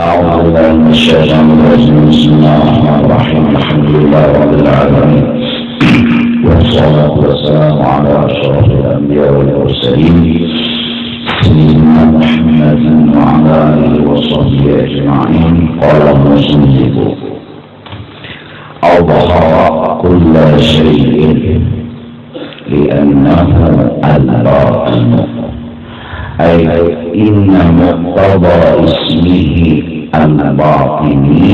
أعوذ بالله من الشيطان الرجيم بسم الله الرحمن الرحيم الحمد لله رب العالمين والصلاة والسلام على أشرف الأنبياء والمرسلين سيدنا محمد وعلى آله وصحبه أجمعين قال المصنف أظهر كل شيء لأنه الباطن أي إن مقتضى اسمه الباطني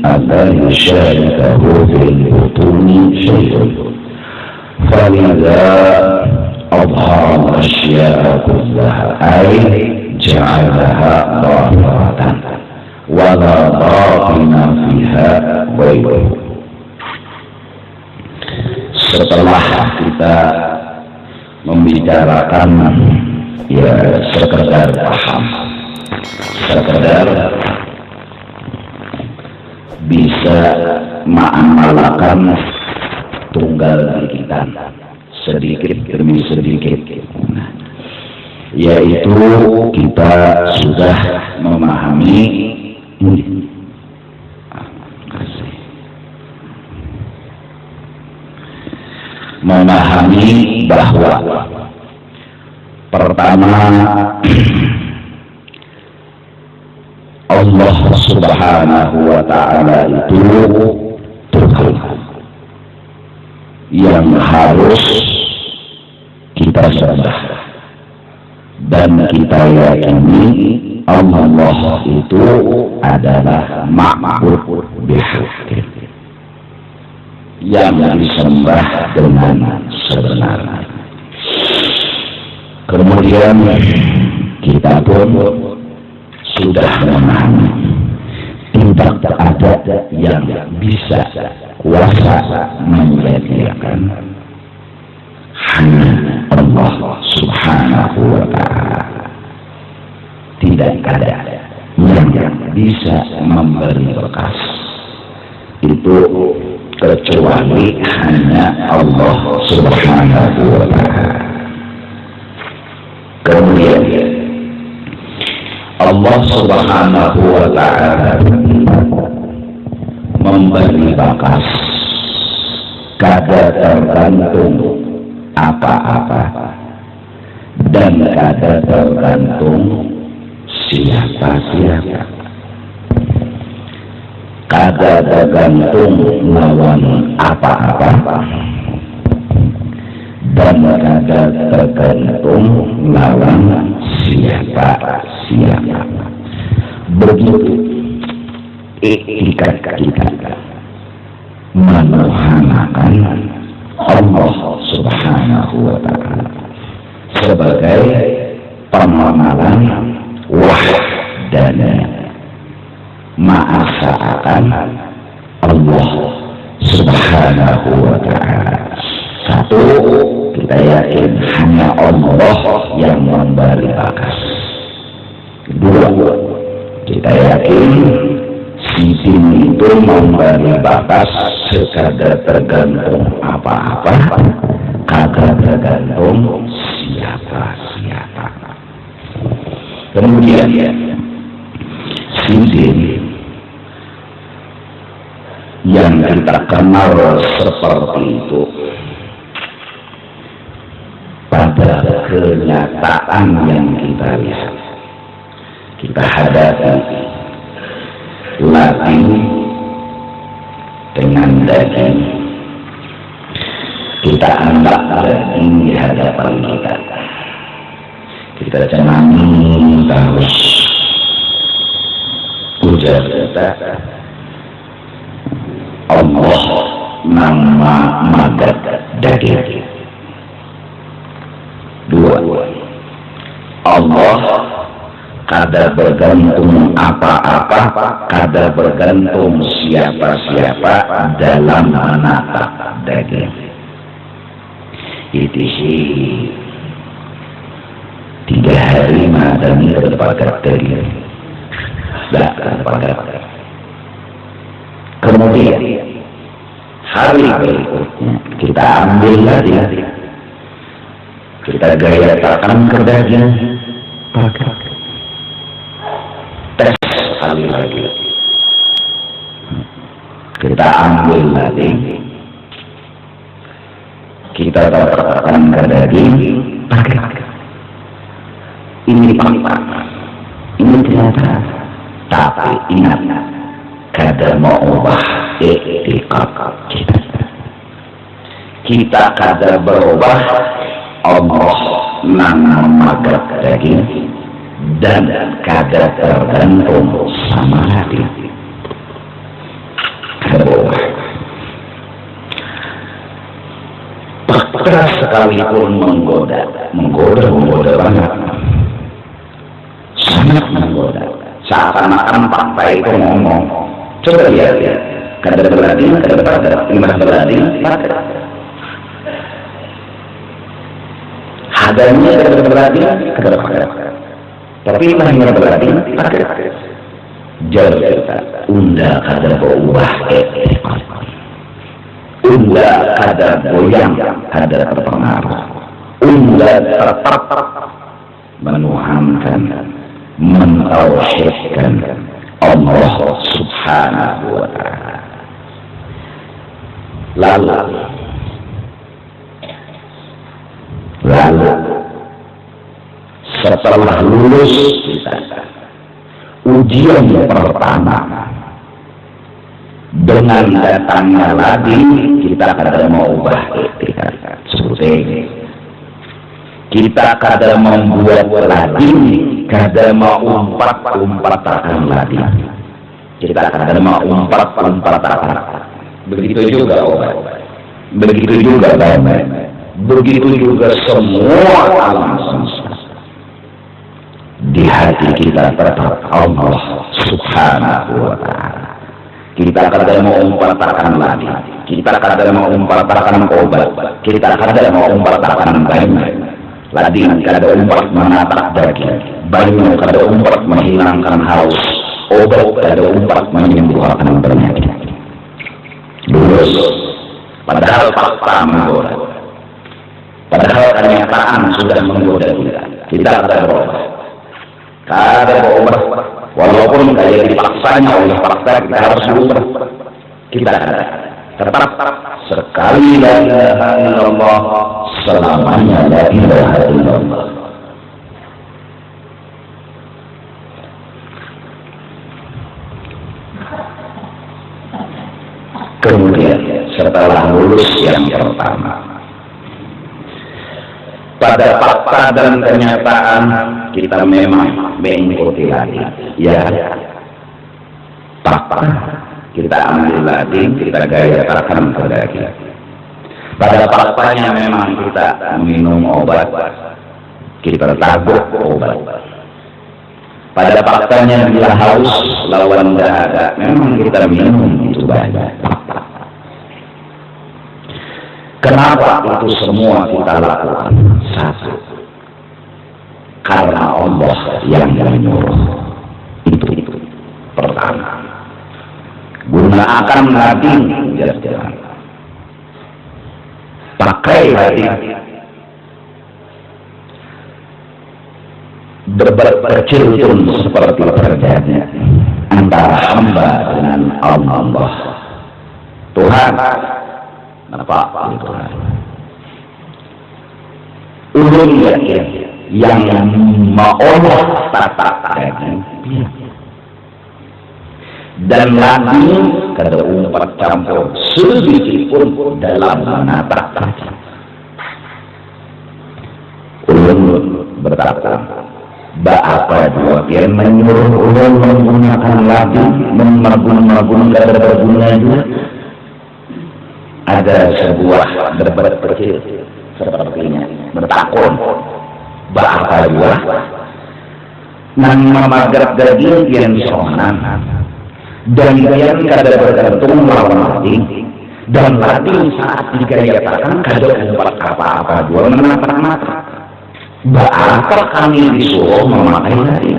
ألا يشاركه في البطون شيء فلذا أظهر الأشياء كلها أي جعلها ظاهرة ولا باطن فيها غيره. Setelah kita membicarakan ya sekedar paham, sekedar bisa mengamalkan tunggal kita sedikit demi sedikit, yaitu kita sudah memahami bahwa pertama Allah Subhanahu wa Ta'ala itu Tuhan yang harus kita sembah dan kita yakini Allah itu adalah ma'bud bihaqq yang disembah dengan sebenarnya. Kemudian kita pun sudah memahami tidak ada yang bisa kuasa menjadikan hanya Allah Subhanahu wa Ta'ala. Tidak ada yang bisa memberi bekas itu kecuali hanya Allah Subhanahu wa Ta'ala. Kemudian Allah Subhanahu wa Ta'ala memberi bakas kada tergantung apa-apa dan kada tergantung siapa-siapa, kada tergantung lawan apa-apa dan kada tergantung lawan siapa-siapa. Begitu etikat kita menuhanakan Allah Subhanahu wa Ta'ala sebagai pengenalan wahdaniyah, ma'asa'akan Allah Subhanahu wa Ta'ala. Satu, kita yakin hanya Allah yang memberi bakas. Dua, kita yakin si Din itu memberi bakas sekadar tergantung apa-apa, kagak tergantung siapa-siapa. Kemudian si Din yang kita kenal seperti itu pada kenyataan yang kita lihat, kita hadapi latih dengan daging, kita anggap daging di hadapan kita cenami terus ujar kita Allah nama magat daging. Dua, Allah kada bergantung apa-apa, kada bergantung siapa-siapa dalam menatap daging. Itu sih 3 hari madani terpakat daging. Kemudian hari berikutnya kita ambil lagi, kita gayakan ke daging, pakai tes sekali lagi. Kita ambil lagi. Kita dapatkan ke daging. Ini fakta. Ini ternyata. Tapi ingat, kada mau ubah etika kita. Kita kada berubah, Allah nang memagat daging dan kada tergantung sama hati. Kada berubah. Keras sekalipun menggoda banget, sangat menggoda. Seakan-akan fakta itu ngomong, coba lihat, kada berarti, hadanya kada berarti, tapi mana berarti, jauh kita, unda kada berubah etika. Unda kada goyang, kada terpengaruh. Unda tetap menuhankan, mentauhidkan Allah Subhanahu wa ta'ala. Lalu setelah lulus kita ujian pertama, dengan datangnya lagi kita kada mau ubah etika seperti ini. Kita kada membuat lagi, kada mau umpat-umpatakan lagi. Kita kada mau umpat-umpatakan. Begitu juga obat, begitu juga damai, begitu juga semua alam semesta. Di hati kita tetap Allah Subhanahu wa ta'ala. Kita kada mau umpatakan lagi. Kita kada mau umpatakan obat. Kita kada mau umpatakan banyak. Lagi kada umpat menatap daging. Banyak kada umpat menghilangkan haus. Obat kada umpat menyembuhkan penyakit. Lulus. Padahal fakta menggoda. Padahal kenyataan sudah menggoda kita. Kita kada berubah. Kada berubah. Walaupun kaya dipaksanya oleh fakta, kita harus berubah. Kita tetap sekali la ilaha illallah, selamanya la ilaha illallah. Kemudian setelah lulus yang pertama, pada fakta dan kenyataan kita memang mengikuti lagi, ya fakta kita ambil lagi, kita gayakan ke daging. Pada faktanya memang kita minum obat, kita tabuk obat. Pada faktanya bila haus lawan dahaga, memang kita minum itu banyak. Kenapa itu semua kita lakukan? Satu, karena Allah yang menyuruh. Itu pertama. Gunakan hati, jalan. Pakai hati. Debat kecil pun seperti terjadi antara hamba dengan Allah. Tuhan, apa itu? Ulun yang maulah tata daging dan lagi kada umpat campur sedikit pun dalam menata daging. Ulun berkata, apa dua yang menyuruh ulun menggunakan lagi memargun kada berguna juga. Ada sebuah debat kecil sepertinya bertakun bahasa dua nang memagat daging yang sonan dan yang kada bergantung lawan lading dan lading saat digayakan kada umpat apa-apa dua menata-mata. Bahkan kami disuruh memakai lading.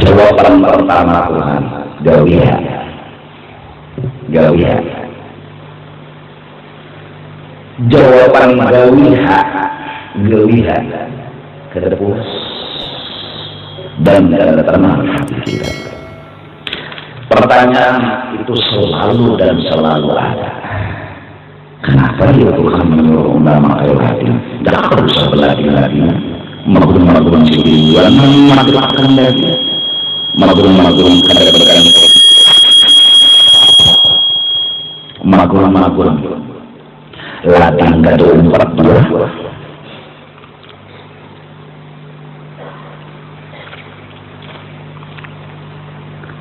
Jawaban pertama Tuhan, gawian. Jawaban gawiha, kada puas. dan tenang hati kita. Pertanyaan itu selalu dan selalu ada. Kenapa ya Tuhan menyuruh memakai hati? Tidak usah berlagi-lagi magung-magung sendirian, mengatakan lagi magung-magung kadang-kadang magung-magung ladang gado 42.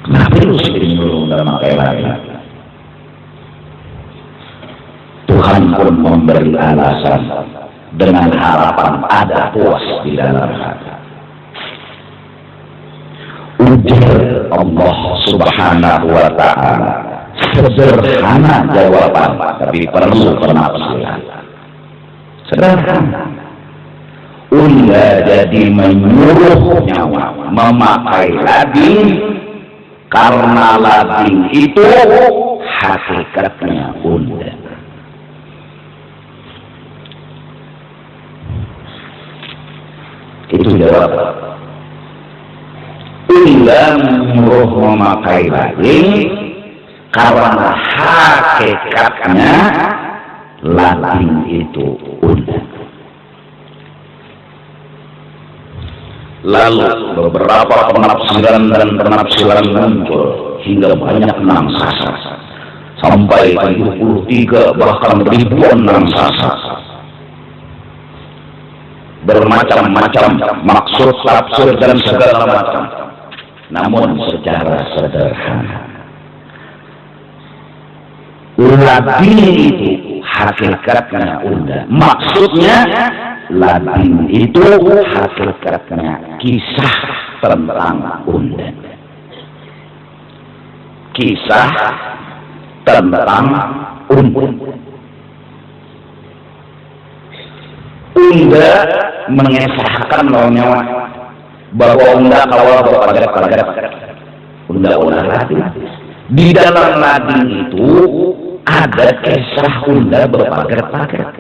Kenapa lu sendiri nyuruh nggak pakai lagi? Tuhan pun memberi alasan dengan harapan ada puas di dalam hati. Ujar Allah Subhanahu wa Ta'ala, sederhana jawaban, tapi perlu penafsiran. Sederhana. Unda jadi menyuruh nyawa memakai lading karena lading itu hakikatnya unda. Itu jawab. Unda menyuruh memakai lading karena hakikatnya lading itu unda. Lalu beberapa penafsiran dan penafsiran muncul hingga banyak nangsasa, sampai 73 bahkan ribuan nangsasa, bermacam-macam maksud, tafsir dan segala macam. Namun secara sederhana, lading itu hakikatnya unda. Maksudnya lading itu hakikatnya kisah tentang unda. Kisah tentang unda. Unda mengesahkan nyawa bahwa unda kawal berpagar-pagar. Unda lading. Di dalam lading itu ada kisah unda berpagar-pagar.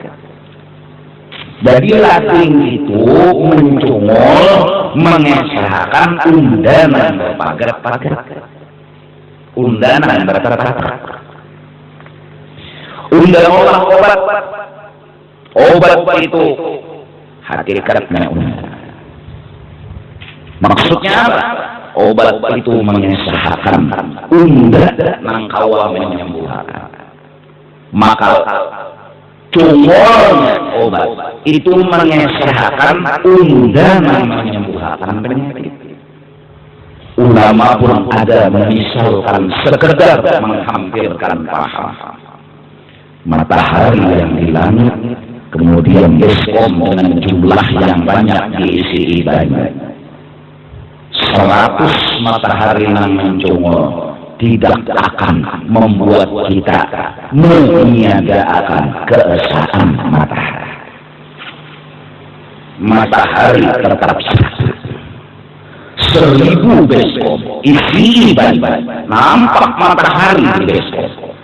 Jadi lading itu mencungol mengesahkan undanan berpagar-pagar, undanan berpagar-pagar, undanan obat itu hakikatnya undanan. Maksudnya apa? Obat itu mengesahkan undanan kawa menyembuhkan. Maka cungolnya obat itu mengesahkan undanan menyembuhkan penyakit. Ulama pun ada memisalkan sekedar menghampirkan paham. Matahari yang di langit, kemudian baskom dengan jumlah yang banyak diisi banyak. 100 matahari yang mencungol tidak akan membuat kita meniadakan keesaan matahari. Matahari tetap satu. 1000 baskom isi baik-baik, nampak matahari di baskom.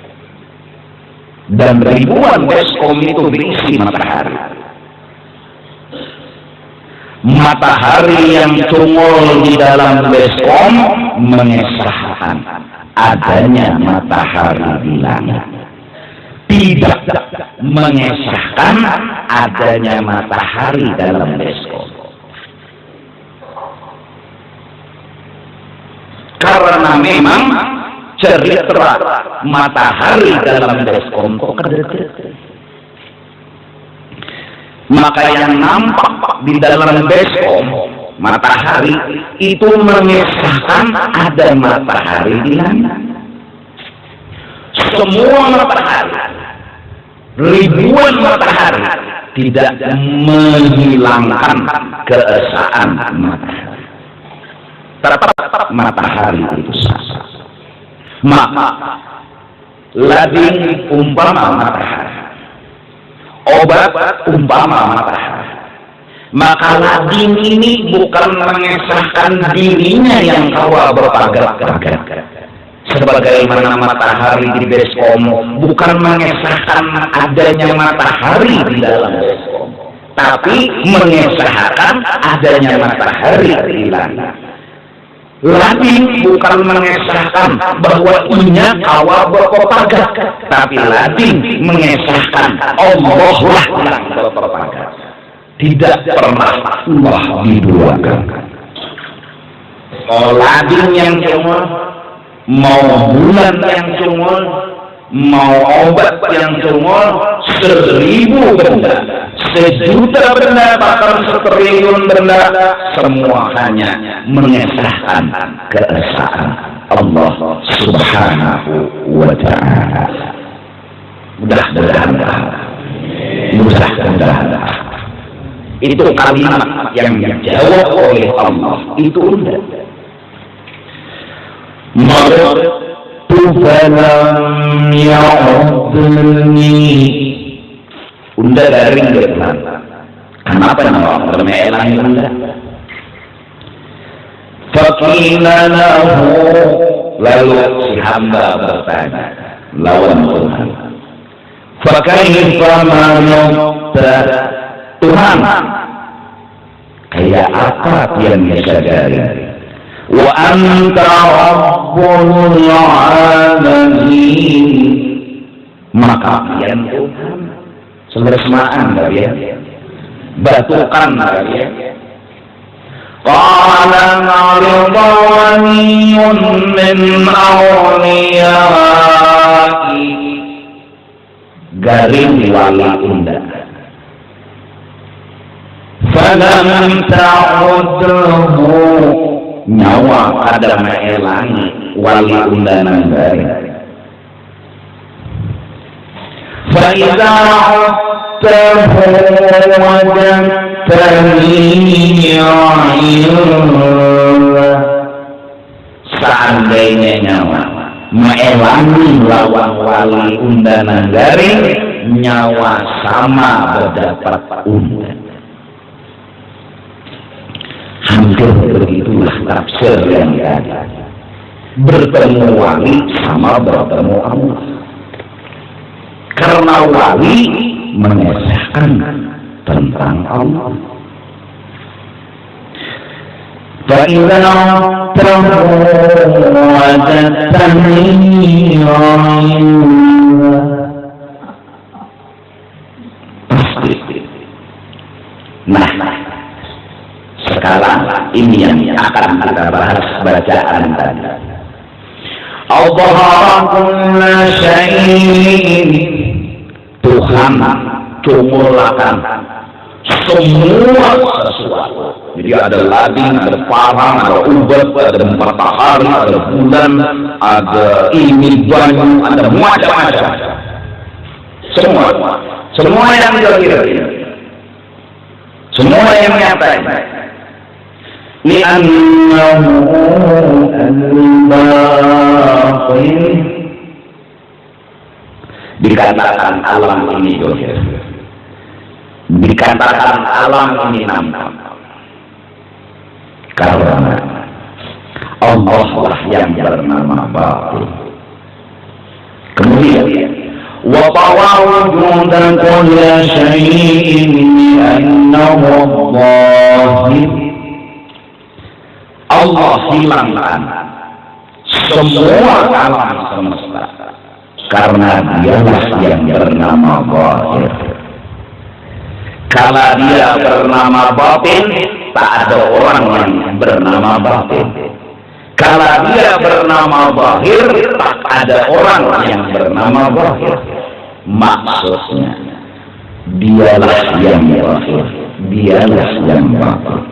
Dan ribuan baskom itu berisi matahari. Matahari yang cungol di dalam baskom mengesahkan adanya matahari di langit, tidak mengesahkan adanya matahari dalam baskom. Karena memang cerita matahari dalam baskom kok kedeket. Maka yang nampak di dalam baskom matahari itu mengesahkan ada matahari di langit. Semua matahari, ribuan matahari tidak menghilangkan keesaan matahari. Tetap matahari itu sah. Maka lading umpama matahari, obat umpama matahari. Maka lading ini bukan mengesahkan dirinya yang kawa berpagar-pagar, sebagaimana matahari di baskom bukan mengesahkan adanya matahari di dalam baskom, tapi mengesahkan adanya matahari di langit. Lading bukan mengesahkan bahwa inya awal berpropaganda, tapi lading mengesahkan Allah lah yang berpropaganda. Tidak pernah Allah diduakan. Mau lading yang cuma, mau bulan yang cuma, mau obat yang cuma, 1000 benda, 1.000.000 benda, bahkan 1.000.000 benda, semua hanya mengesahkan keesaan Allah Subhanahu wa Ta'ala. Mudah-mudahan itu kalimat yang dijawab oleh Allah itu udah. Falam ya'udni unda garing dengan kenapa nama bermelang unda fakina lahu lalu si hamba bertanya lawan Tuhan fakaifa manukta Tuhan kayak apa yang disadari wa anta rabbul alamin maka pian Tuhan selesmaan ya batukan ya qala maridwaniyun min awliyai garing wali unda falam ta'udhu nyawa ada meelangi wali undangan dari faiza tahu wajatani seandainya nyawa meelangi lawan wali undangan dari nyawa sama berdapat undangan. Hampir begitulah tafsir yang ada. Bertemu wali sama bertemu Allah. Karena wali mengesahkan tentang Allah. فَإِذَا وَجَدْتَنِي Nah, sekarang ini yang akan kita bahas bacaan tadi. Allah kulla syai'in, Tuhan cumulakan semua sesuatu. Jadi ada lading, ada parang, ada ubat, ada matahari, ada bulan, ada ini banyu, ada macam-macam. Semua yang kira-kira, semua yang nyata. Li'annahu al-batin, dikatakan alam ini dohir, dikatakan alam ini nampak karena Allah lah yang bernama batin. Kemudian wa tawawudan kulla syai'in li'annahu dhahir, Allah hilangkan semua alam semesta karena dialah yang bernama Zahir. Kalau dia bernama batin, tak ada orang yang bernama batin. Kalau dia bernama Zahir, tak ada orang yang bernama Zahir. Maksudnya, dialah yang Zahir, dialah yang batin.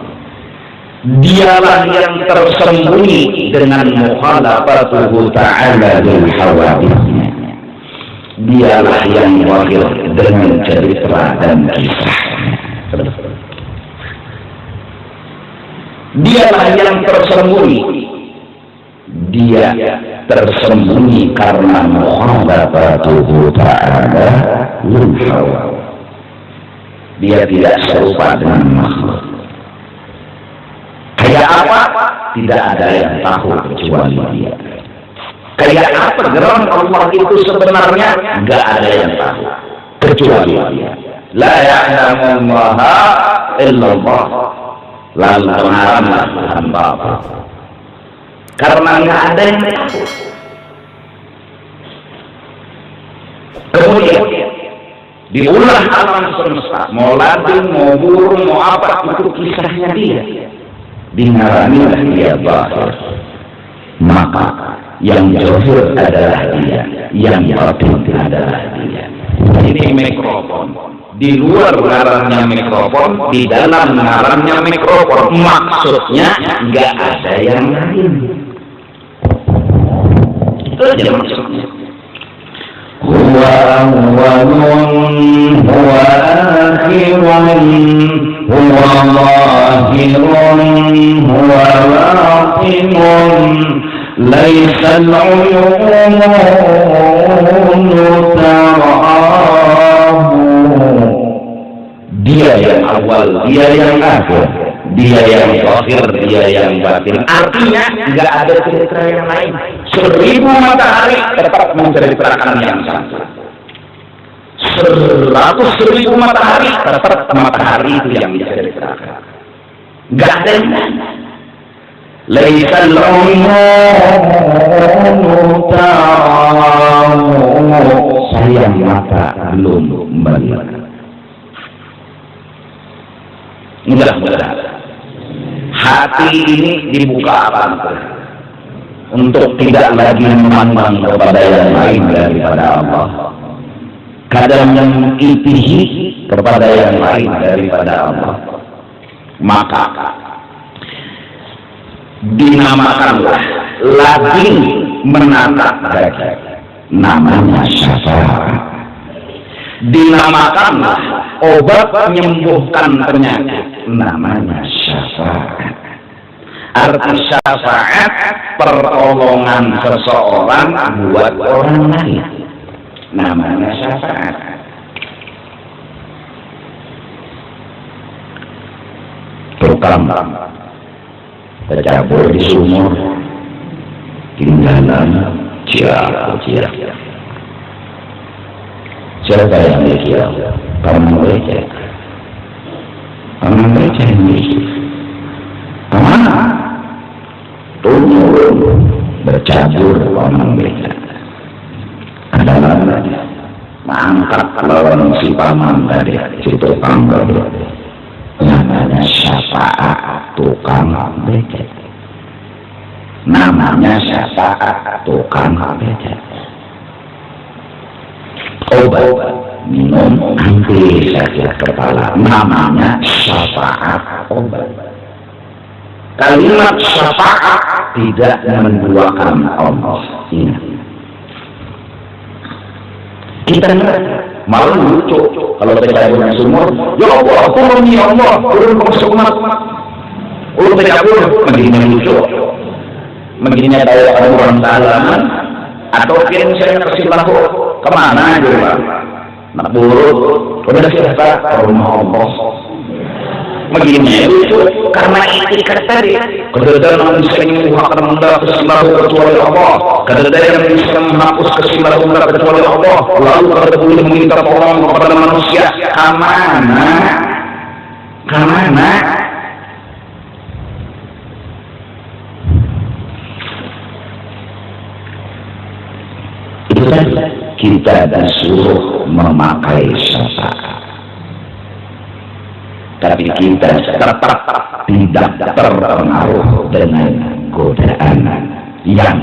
Dialah yang tersembunyi dengan mukhalafatuhu ta'ala bil hawadithnya. Dialah yang wakil dengan cerita dan kisahnya. Dialah yang tersembunyi. Dia tersembunyi karena mukhalafatuhu ta'ala bil hawadith. Dia tidak serupa dengan makhluk. Kayak apa? Tidak ada yang tahu kecuali dia. Kayak apa gerak Allah itu sebenarnya? Enggak ada yang tahu kecuali dia. La ya'lamullaha illallah. Lalu Tuhan karena nggak ada yang tahu. Kemudian diulah alam semesta, mau ladin, mau burung, mau apa, itu kisahnya dia. Dingaranilah dia bahir. Maka yang zahir adalah dia, yang batin adalah dia. Ini mikrofon. Di luar ngarannya mikrofon, di dalam ngarannya mikrofon. Maksudnya nggak ada yang lain. Itu aja maksudnya. Huwa awwalun, huwa akhirun, huwa zahirun, huwa batinun. Laisa al-uyun tarahu. Dia yang awal, dia yang akhir, dia yang zahir, dia yang batin. Artinya nggak ada cerita yang lain. 1000 matahari tetap menceritakan yang sama. 100.000 matahari tetap matahari itu yang diceritakan. Nggak ada yang lain. Laisa al-uyun tarahu. Sayang mata belum melihat. Mudah-mudahan hati ini dibuka untuk tidak lagi memandang kepada yang lain daripada Allah, kadang mengikuti kepada yang lain daripada Allah. Maka dinamakanlah ladin menatap daging, namanya syafaat. Dinamakanlah obat menyembuhkan penyakit, namanya syafaat. Arti syafaat pertolongan seseorang buat orang lain, namanya syafaat. Tukang tercabur di sumur, tinggalan jauh. Siapa yang mikir? Kamu becek. Kamu becek ini. Kemana? Turun bercabur orang becek. Adalah mengangkat lawan si paman dari situ tanggal. Namanya syafaat tukang becek. Namanya syafaat tukang becek. Obat minum anti sakit kepala, namanya syafaat obat. Kalimat syafaat tidak menduakan Allah. Ingat. Kita malu lucu kalau kita punya sumur. Ya Allah, turun ya Allah, turun ke sumur. Tidak begini lucu. Begini ada orang salaman atau kirim saya ke Silahu. Kemana aja Pak? Nak buruk, udah siapa? Rumah Allah. Begini lucu, karena itikad tadi. Kedada yang bisa menyembuhkan anda kesimpulan kecuali Allah. Kedada yang bisa menghapus kesimpulan anda kecuali Allah. Lalu kada boleh meminta tolong kepada manusia. Kamana? Kamana? Itu tadi. Kita disuruh memakai syafaat, tapi kita tetap tidak terpengaruh dengan godaan yang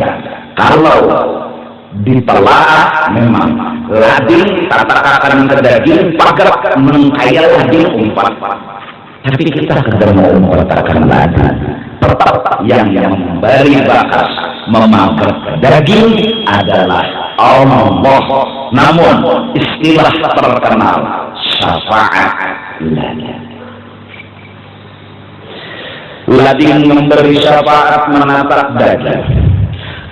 kalau ditelaah memang lading tatakan ke daging pagar mengkaya lading umpat, tapi kita sedang mau mengatakan lading tetap yang memberi bakas memakai daging adalah Allah. Namun istilah terkenal syafaat ladin memberi syafaat menatap daging,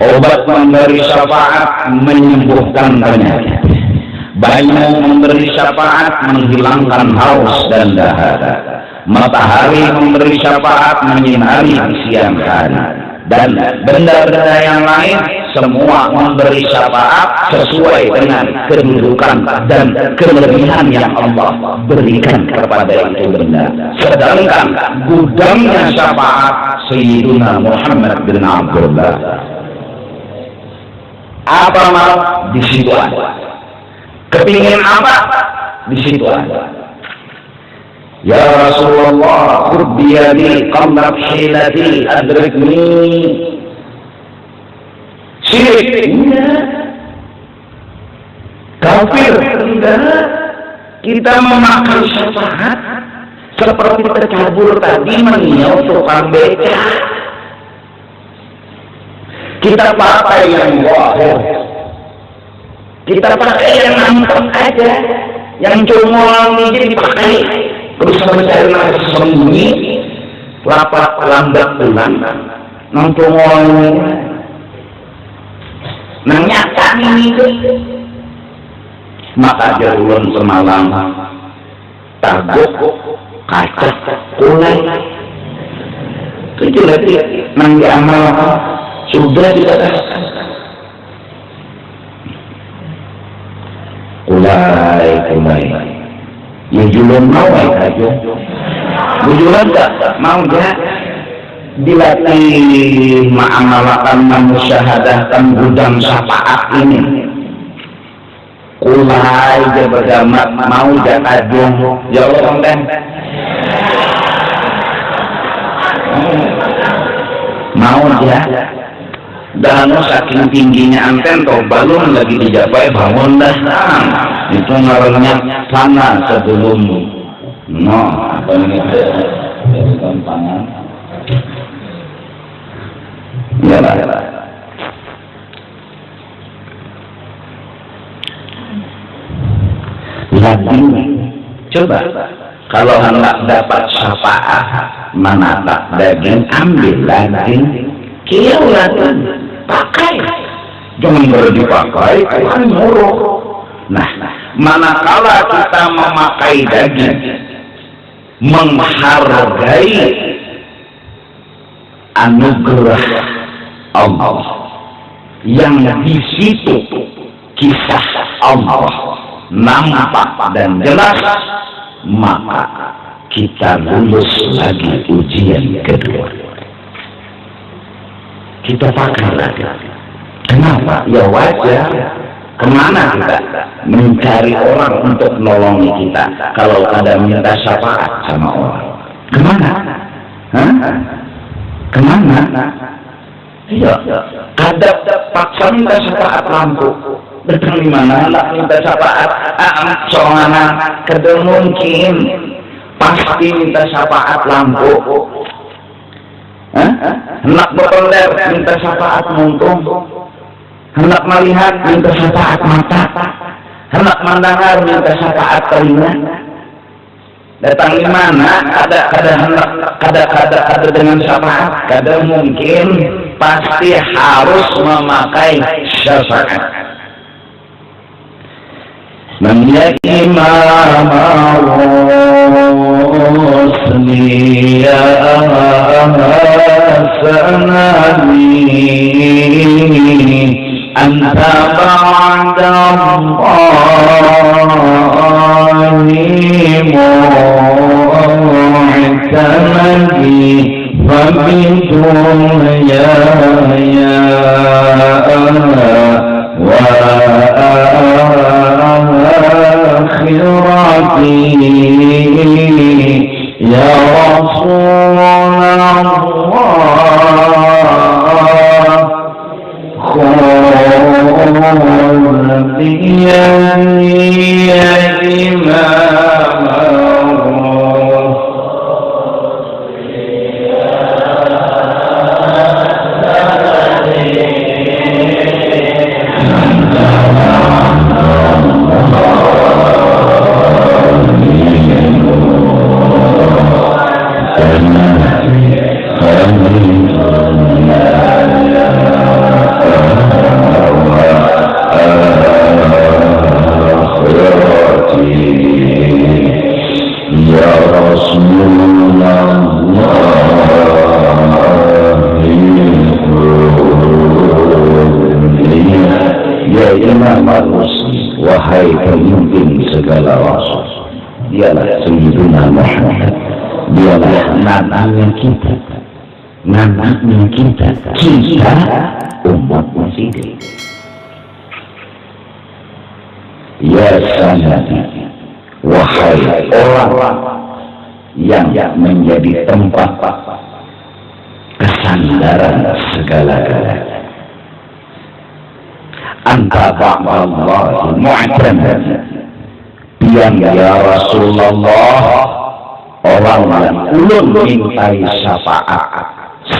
obat memberi syafaat menyembuhkan penyakit, banyu memberi syafaat menghilangkan haus dan dahaga, matahari memberi syafaat menyinari siang hari, dan benda-benda yang lain semua memberi syafaat sesuai dengan kedudukan dan kelebihan yang Allah berikan kepada itu benda. Sedangkan gudangnya syafaat Sayyiduna Muhammad bin Abdullah, apa mau di situ ada, kepingin apa di situ ada. Ya Rasulullah, khudh biyadi qamrat hilati adrikni. Syirik enggak, kafir enggak. Kita memakai syafaat seperti tercabur tadi meniup tukang beca. Kita pakai yang zahir, kita pakai yang nampak aja, yang cuma ini dipakai. Terus mencari nafas sembunyi, lapak lambat bulan, nongkrong ini, nang nyata ini. Maka jarulan semalam, taguk, kaca, kulai, itu lagi nang diamal sudah tidak. Kulai. Ya julun mau aja. Bujulan tak mau dia dilatih ma'amalakan memusyahadahkan gudang syafaat ini. Kulai dia bergamat mau dia kajung. Ya Allah konten. Mau dia. Dan saking tingginya anten toh balon lagi dijapai bangun dah. Itu ngaruhnya sana sebelum apa ini jadikan pangan. Ya lah. Lagi coba kalau hendak dapat syafaat menatap daging, ambil daging kiaulan pakai, jangan dipakai Tuhan nyuruh. Nah, manakala kita memakai daging, menghargai anugerah Allah yang di situ kisah Allah nampak dan jelas, maka kita lulus lagi ujian kedua. Kita pakai lagi. Kenapa? Ya wajar. Kemana kita mencari orang untuk menolongi kita kalau ada minta syafaat sama orang? Kemana? Kemana? Iya. Kadang paksa minta syafaat lampu. Betul di mana? Nak minta syafaat. Soalnya kadang mungkin pasti minta syafaat lampu. Hendak berpender minta syafaat muntung, hendak melihat minta syafaat mata, hendak mendengar minta syafaat telinga. Datang di mana ada dengan syafaat, kadang mungkin pasti harus memakai syafaat. Menjadi imam rusliya sanadi anta ba'da Allahi mu'tamadi fabidun ya ya Rasulullah khul biyani ya imam imam al-muslim, wahai pemimpin segala rasul. Dialah Sayyidina Muhammad, dialah nabinya kita, kita umat Muslim. Ya sanadi, wahai orang yang menjadi tempat kesandaran segala-galanya. Anta ba'dallahi mu'tamad, pian ya Rasulullah, orang yang ulun mintai syafaat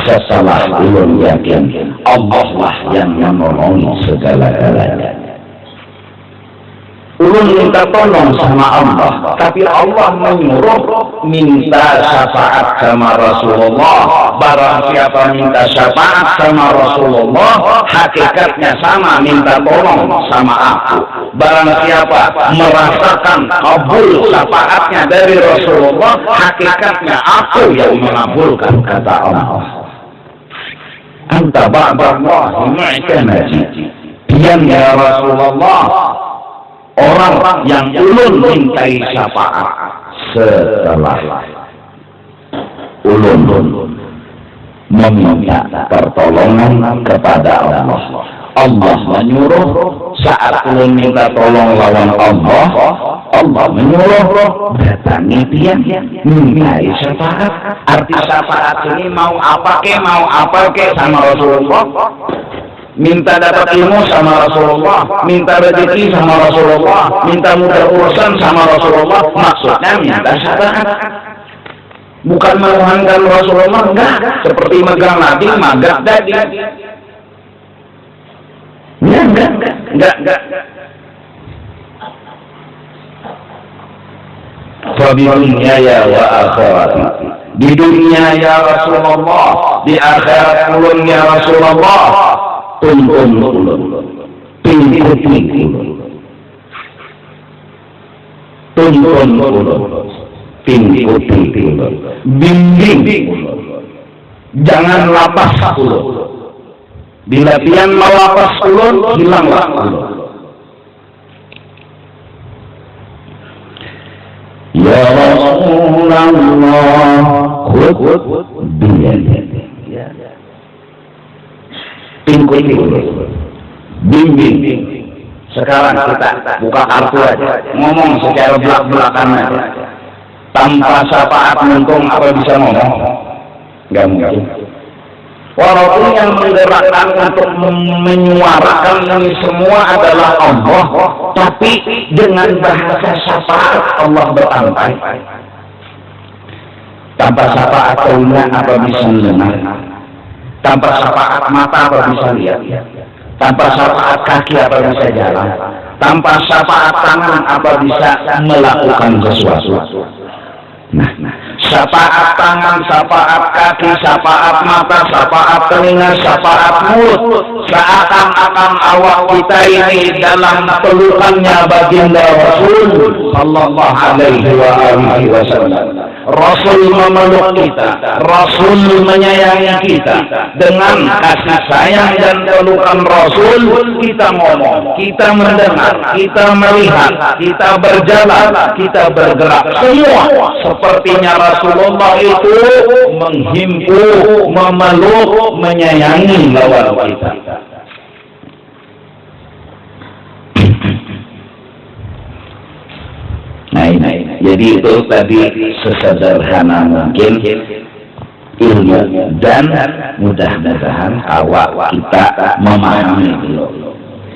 setelah ulun yakin Allah lah yang menolongi segala-galanya. Ulun minta tolong sama Allah, tapi Allah menyuruh minta syafaat sama Rasulullah. Barang siapa minta syafaat sama Rasulullah, hakikatnya sama minta tolong sama aku. Barang siapa merasakan kabul syafaatnya dari Rasulullah, hakikatnya aku yang mengabulkan, kata Allah. Anta ba'dallahi mu'tamadi, pian ya Rasulullah, orang yang ulun mintai syafaat setelah ulun meminta pertolongan kepada Allah. Allah menyuruh saat ulun minta tolong lawan Allah, Allah menyuruh datangi dia mintai syafaat. Arti syafaat ini mau apa ke sama Rasulullah. Minta dapat ilmu sama Rasulullah, minta rezeki sama Rasulullah, minta mudah urusan sama Rasulullah. Maksudnya minta syafaat, bukan menuhankan Rasulullah, enggak. Seperti megang Nabi, magat dadi. Enggak. Di dunia ya wa akhirat, di dunia ya Rasulullah, di akhirat ulun ya Rasulullah. Tuntun ulun, pingkuti ulun, tuntun ulun, pingkuti ulun, bimbing ulun, jangan lapas ulun. Bila pian melapas ulun, hilanglah ulun. Ya Rasulullah, khud biyadi, pingkuti bimbing. Sekarang kita buka kartu aja, ngomong secara belak-belakan aja, tanpa syafaat untung apa bisa ngomong? Nggak mungkin. Walaupun yang menggerakkan untuk menyuarakan ini semua adalah Allah, tapi dengan bahasa syafaat Allah berantai. Tanpa syafaat telinga apa bisa mendengar? Tanpa syafaat mata apa bisa lihat? Tanpa syafaat kaki apa bisa jalan? Tanpa syafaat tangan apa bisa melakukan sesuatu? Nah, syafaat tangan, syafaat kaki, syafaat mata, syafaat telinga, syafaat mulut, seakan-akan awak kita ini dalam pelukannya baginda Rasul sallallahu alaihi wasallam. Rasul memeluk kita, Rasul menyayangi kita. Dengan kasih sayang dan pelukan Rasul, kita ngomong, kita mendengar, kita melihat, kita berjalan, kita bergerak. Semua sepertinya Rasulullah itu menghimpun, memeluk, menyayangi lawan kita. Nah, jadi itu tadi sesederhana mungkin ilmu, dan mudah-mudahan awak kita memahami itu.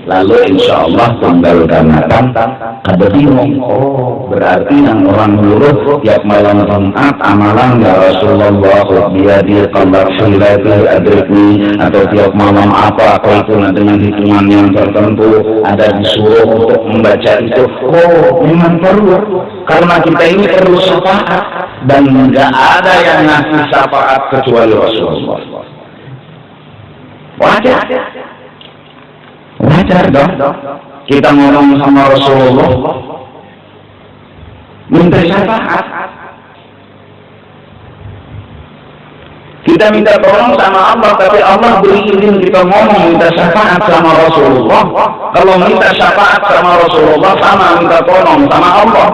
Lalu insya Allah tanggal datang kada bingung. Oh, berarti yang orang dulu tiap malam Jumat amalan ya Rasulullah biadi qadar silati adrikni, atau tiap malam apa itu dengan hitungan yang tertentu ada disuruh untuk membaca itu. Oh, memang perlu, karena kita ini perlu syafaat, dan enggak ada yang ngasih syafaat kecuali Rasulullah. Wajar dong kita ngomong sama Rasulullah, minta syafaat. Kita minta tolong sama Allah, tapi Allah beri izin kita ngomong minta syafaat sama Rasulullah. Kalau minta syafaat sama Rasulullah sama minta tolong sama Allah.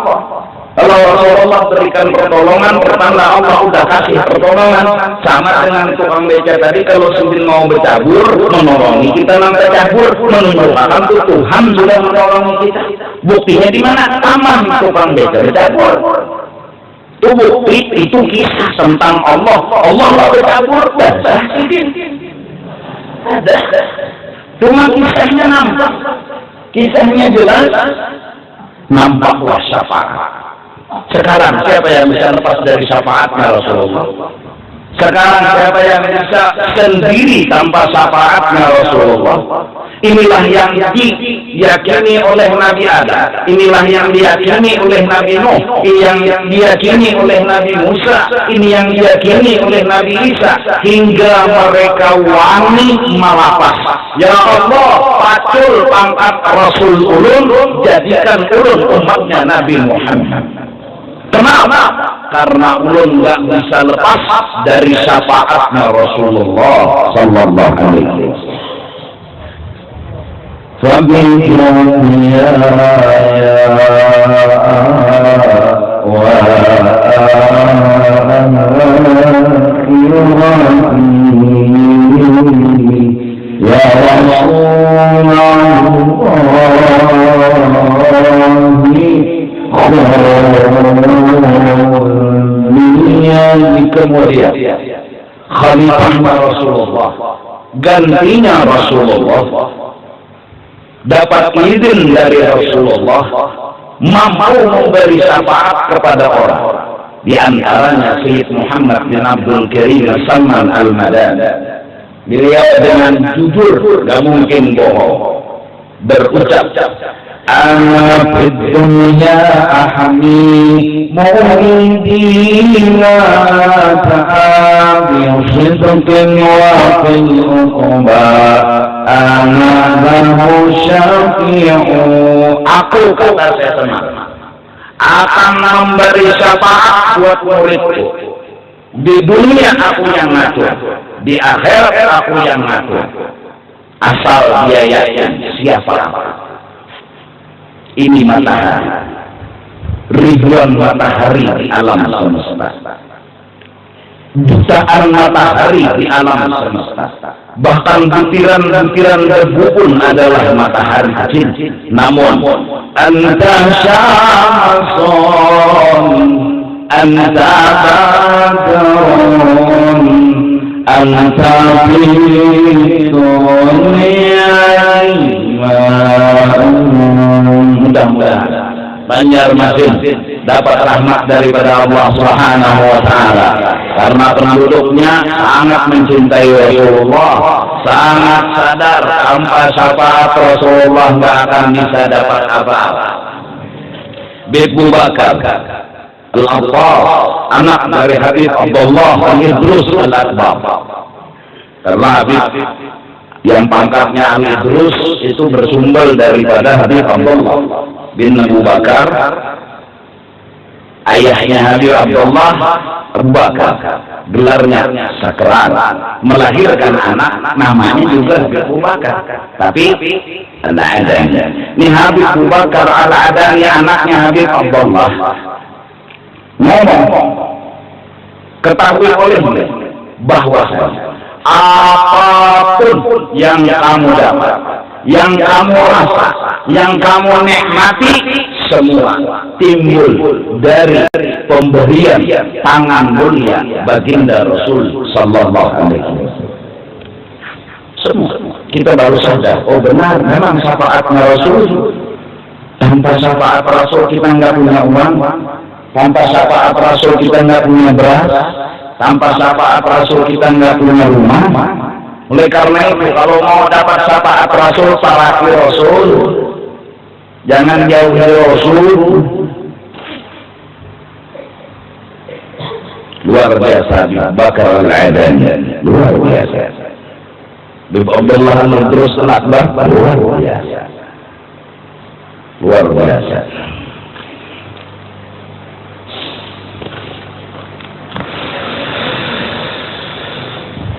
Kalau Rasulullah berikan pertolongan, pertanda Allah udah kasih pertolongan. Sama dengan tukang beca tadi, kalau sudah mau bercabur, menolongi kita nanti cabur, menunjukkan tuh Tuhan sudah menolongi kita. Buktinya di mana? Taman tukang beca bercabur. Itu bukti, itu kisah tentang Allah. Allah nggak bercabur, ada. Cuma kisahnya nampak, kisahnya jelas, nampaklah syafaat. Sekarang siapa yang bisa lepas dari syafaatnya Rasulullah? Sekarang siapa yang bisa sendiri tanpa syafaatnya Rasulullah? Inilah yang diyakini oleh Nabi Adam, inilah yang diyakini oleh Nabi Nuh, ini yang diyakini oleh Nabi Musa, ini yang diyakini oleh Nabi Isa, hingga mereka wani malapas. Ya Allah, pacul pangkat Rasul ulun, jadikan ulun umatnya Nabi Muhammad. Kenapa? Karena ulun nggak bisa lepas dari syafaatnya Rasulullah Sallallahu Alaihi Wasallam. Kemudian Khalifah Rasulullah, gantinya Rasulullah, dapat izin dari Rasulullah, mampu memberi syafaat kepada orang. Di antaranya Sayyid Muhammad bin Abdul Karim Salman Al-Madani. Beliau dengan jujur, gak mungkin bohong, berucap, ana fid dunya ahmi muridina ta'abi sidqin wa fil uqba ana lahu syafi'u. Aku, kata saya tenang, akan memberi syafaat buat muridku. Di dunia aku yang ngatur, di akhirat aku yang ngatur, asal dia yakin siapa. Ini matahari, ribuan matahari di alam semesta, jutaan matahari di alam semesta, bahkan butiran-butiran debu pun adalah matahari cincin. Namun anta syamsun, anta badrun, anta fi dunya. Mudah-mudahan Banjarmasin dapat rahmat daripada Allah Subhanahu wa Ta'ala, karena penduduknya sangat mencintai Rasulullah, sangat sadar tanpa syafaat Rasulullah nggak akan bisa dapat apa-apa. Abu Bakar Al-Attar, anak dari Habib Abdullah bin Idrus Al-Akbar, karena Habib yang pangkatnya Al-Idrus itu bersumber daripada Habib Abdullah bin Abu Bakar. Ayahnya Habib Abdullah Abu Bakar, gelarnya Sakran, melahirkan anak namanya juga Habib Abu Bakar, tapi tidak ada. Ini Habib Abu Bakar Al-Adani, anaknya Habib Abdullah, ngomong, ketahui oleh bahwa apapun yang kamu dapat, yang kamu rasa, yang kamu nikmati, semua timbul dari pemberian tangan mulia baginda Rasul Sallallahu Alaihi Wasallam. Semua kita baru sadar, oh benar, memang syafaatnya Rasul. Tanpa syafaat Rasul kita nggak punya uang, tanpa syafaat Rasul kita nggak punya beras, tanpa syafaat Rasul kita nggak punya rumah. Oleh karena itu, kalau mau dapat syafaat Rasul, paraki Rasul, jangan jauh-jauh Rasul. Luar biasa Abu Bakar Al-Adani, luar biasa. Habib Abdullah Al-Idrus Al-Akbar, luar biasa, luar biasa.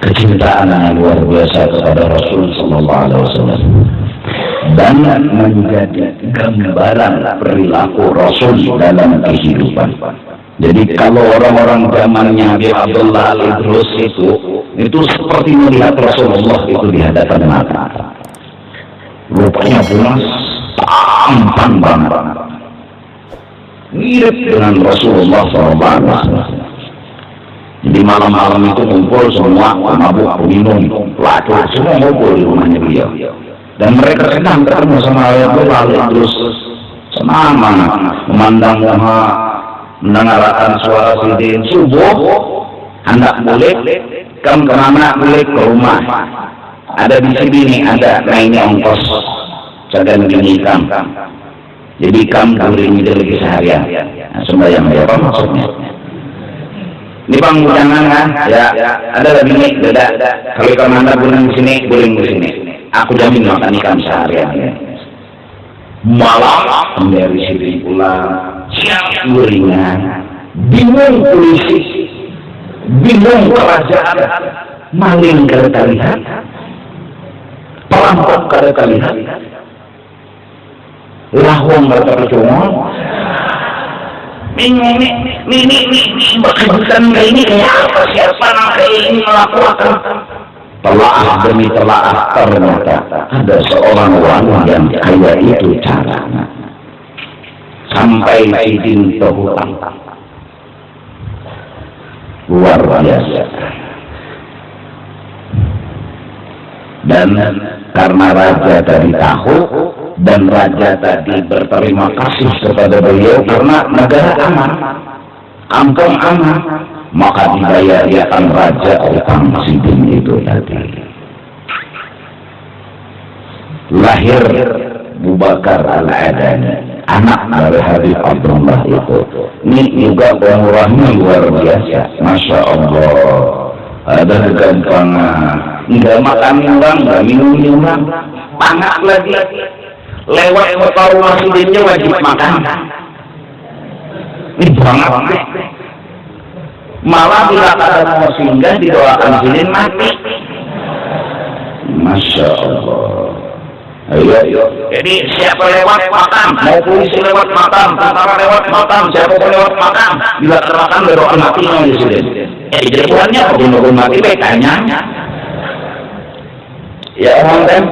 kecintaan yang luar biasa kepada Rasul Sallallahu Alaihi Wasallam dan menjadi gambaran perilaku Rasul dalam kehidupan. Jadi kalau orang-orang zamannya Habib Abdullah Al-Idrus itu seperti melihat Rasulullah itu di hadapan mata. Rupanya pulas, tampan banget, mirip dengan Rasulullah SAW. Jadi malam-malam itu kumpul semua mabuk, minum, laki-laki semua kumpul di rumahnya beliau. Dan mereka senang ketemu sama Abdullah Al-Idrus, senang banget memandang mendengarkan suara sidin subuh. Hendak boleh kamu kemana? Boleh ke rumah. Ada di sini nih, ada. Nah ini ongkos sedang gini kam. Jadi kamu kuring itu lagi seharian. Nah, sembahyang apa maksudnya? Ini bang jangan kan? Ya ada lagi nih. Beda. Kalau kamu anda pulang di sini, kuring di sini. Aku jamin makan ikan seharian. Malam dari sini pulang. Siang kuringan. Bingung polisi. Bingung kerajaan. Maling kereta lihat. Perampok kereta lihat. Lahong kereta percuma. Ini bukan ini apa siapa yang ini melakukan. Telaah demi telaah ternyata ada seorang wanita yang kaya itu caranya. Sampai sidin terhutang. Luar biasa. Dan karena raja tadi tahu dan raja tadi berterima kasih kepada beliau karena negara aman, kampung aman, maka dibayarkan raja utang sidin itu tadi. Lahir Abu Bakar Al-Adani, anak dari Habib Abdullah itu. Ini juga pemurahnya luar biasa, masya Allah. Ada kegampangan, nggak makan bang, nggak minum bang, pangat lagi. Lewat kota rumah sidinnya wajib makan. Ini banget. Malah bila ada mau singgah didoakan sidin mati. Masya Allah. Ayo. Jadi siapa lewat makan, mau polisi lewat makan, tentara lewat makan, siapa lewat makan, bila termakan berdoa mati di sidin. Jadi jawabannya aku mati betanya. Ya orang tem.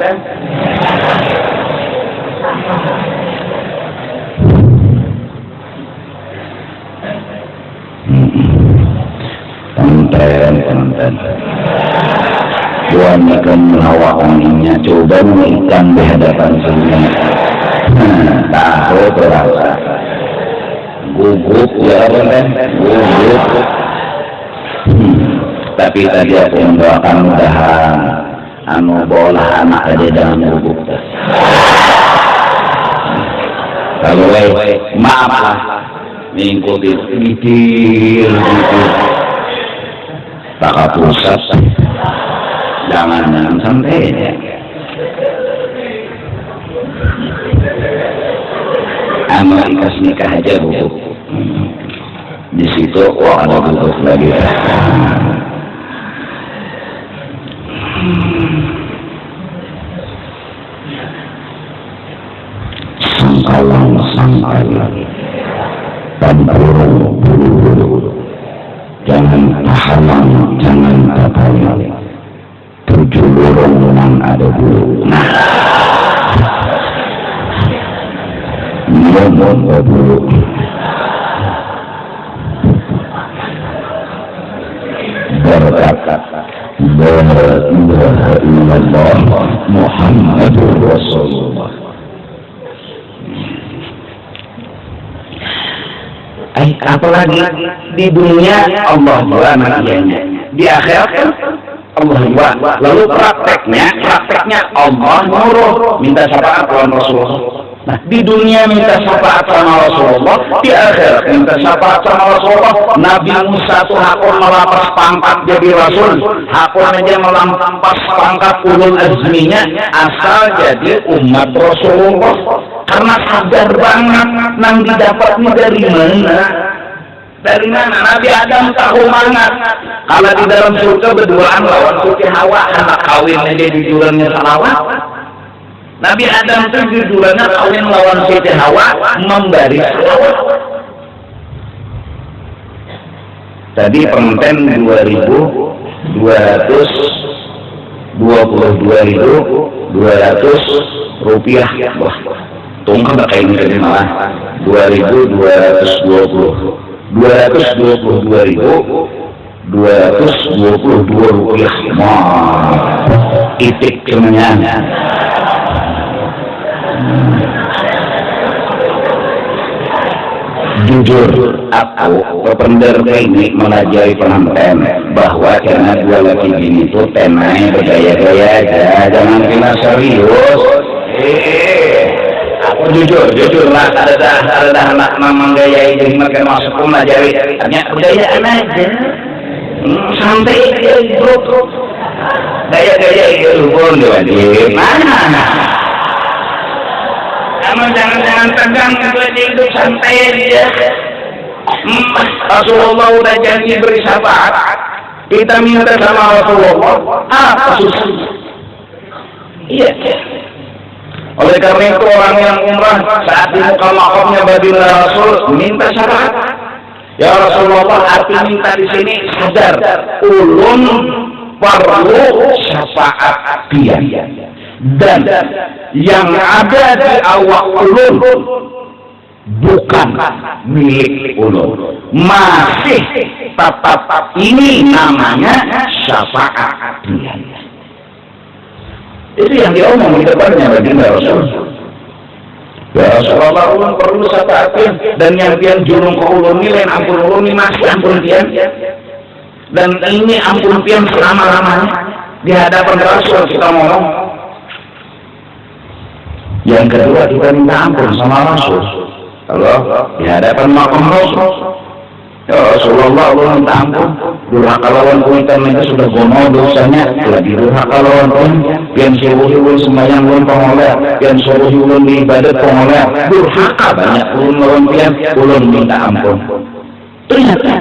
Konten. Tuhan akan melawakannya. Coba ikan di hadapan sini. Tahu terasa. Gugup ya konten. Gugup. Tapi tadi aku mendoakan mudahan bola anak aja dalam gugup. Kalau maaf lah mengikuti detail tak pusat jangan santai ya. Amal ikas nikah aja gugup. Di situ ada gugup lagi. Sangkalang tempurung bulu, jangan halang, jangan terkayal. 7 lorong yang ada bulu. Ngomong bulu. Berkat la ilaha illallah Muhammadur Rasulullah. Apalagi di dunia Allah dua nabinya, di akhirat Allah dua. Lalu prakteknya Allah nyuruh minta syafaat sama Rasulullah. Nah di dunia minta syafaat sama Rasulullah, di akhirat minta syafaat sama Rasulullah. Nabi Musa tuh hakul melapas pangkat jadi Rasul, hakul aja melampas pangkat ulul azminya asal jadi umat Rasulullah. Karena sadar banget nang didapatnya dari mana. Dari mana? Nabi Adam tahu banget kalau di dalam surga berduaan lawan Siti Hawa, anak kawinnya dia jujurannya salawat. Nabi Adam itu jujurannya kawin lawan Siti Hawa memberi salawat. Tadi pengantin 22.200 rupiah. Wah, tunggu nggak kayak ini malah 222.222 rupiah. Wah, itik semuanya. Jujur, aku kepender ini melajari pengantin bahwa karena dua laki ini itu tenai bergaya-gaya aja, jangan kena serius. Aku jujur lah, ada anak mamang gaya ini makin masuk pun melajari, hanya budayaan aja, santai bro, gaya-gaya itu pun diwajib. Mana? Jangan tegang itu santai aja. Rasulullah udah janji beri syafaat, kita minta sama Rasulullah apa susah? Iya. Oleh karena itu orang yang umrah saat di muka makamnya baginda Rasul minta syafaat. Ya Rasulullah, arti minta di sini sadar ulun perlu syafaat dia. Dan yang ada di awak ulun bukan milik ulun, masih tetap ini namanya syafaat dia. Itu yang diomong di depannya baginda Rasul. Ya Rasulullah, ulun perlu syafaat dan yang pian julung ke ulun ini lain ampun ulun ini masih ampun pian, dan ini ampun pian selama-lamanya di hadapan Rasul kita ngomong. Yang kedua kita minta ampun sama Rasul. Kalau di hadapan makam Rasul, ya Rasulullah, Allah minta ampun. Durhaka lawan kuitan itu sudah gono dosanya. Lagi durhaka lawan pun, yang suruh ulun sembahyang ulun pengoleh, yang suruh ulun di ibadat pengoleh. Durhaka banyak ulun lawan pian, ulun minta ampun. Ternyata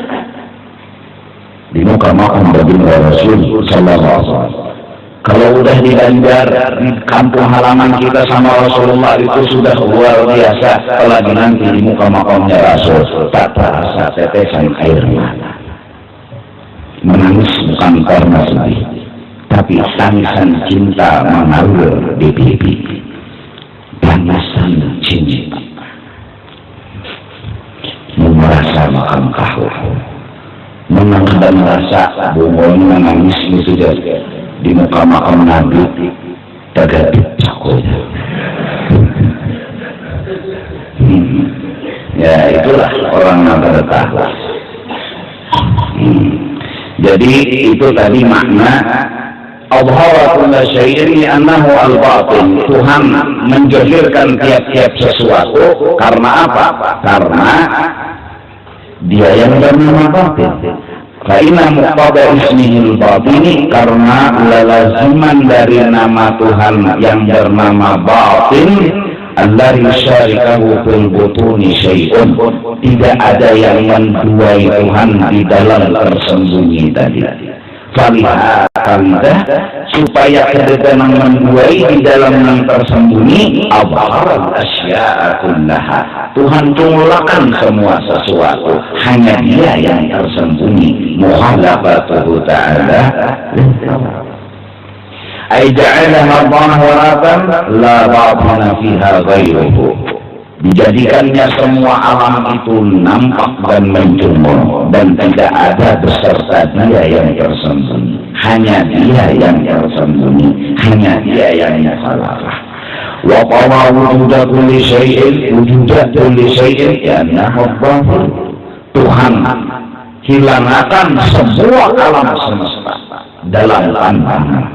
di muka makam baginda Rasul sallallahu alaihi wasallam. Kalau udah di Banjar, di kampung halaman kita sama Rasulullah itu sudah luar biasa. Apalagi nanti di muka makamnya Rasul, tak terasa tetesan air mata. Menangis bukan karena sedih, tapi tangisan cinta mengalir di pipi. Panasan cinta merasa makam kahur, menangis dan merasa bungol menangis itu saja. Di muka makam Nabi tagadik cakonya. Ya itulah orang yang bertakwa. Jadi itu tadi makna Allah kulla syai'in annahu al-batin. Tuhan menjahirkan tiap-tiap sesuatu karena apa? Karena dia yang bernama batin. Karena muqtada ismihil batini, karena lalaziman dari nama Tuhan yang bernama batin, Allah yusyarikahu fil butuni syai'un, tidak ada yang menduai Tuhan di dalam tersembunyi tadi. Falihadah, supaya kedatangan menduai di dalam yang tersembunyi, abharat asya'a kullaha, Tuhan cumulakan semua sesuatu, hanya dia yang tersembunyi. Muhalafatuhu ta'ala ay ja'alaha dhahiratan la batina fiha ghairuhu, dijadikannya semua alam itu nampak dan mencumur dan tidak ada beserta dia yang tersembunyi, hanya dia yang tersembunyi, hanya dia yang mukhalafah. Wa tawa wujuda kulli syai'in, wujuda kulli syai'in ya'nahu dhahir, Tuhan hilangkan semua alam semesta dalam pandangan,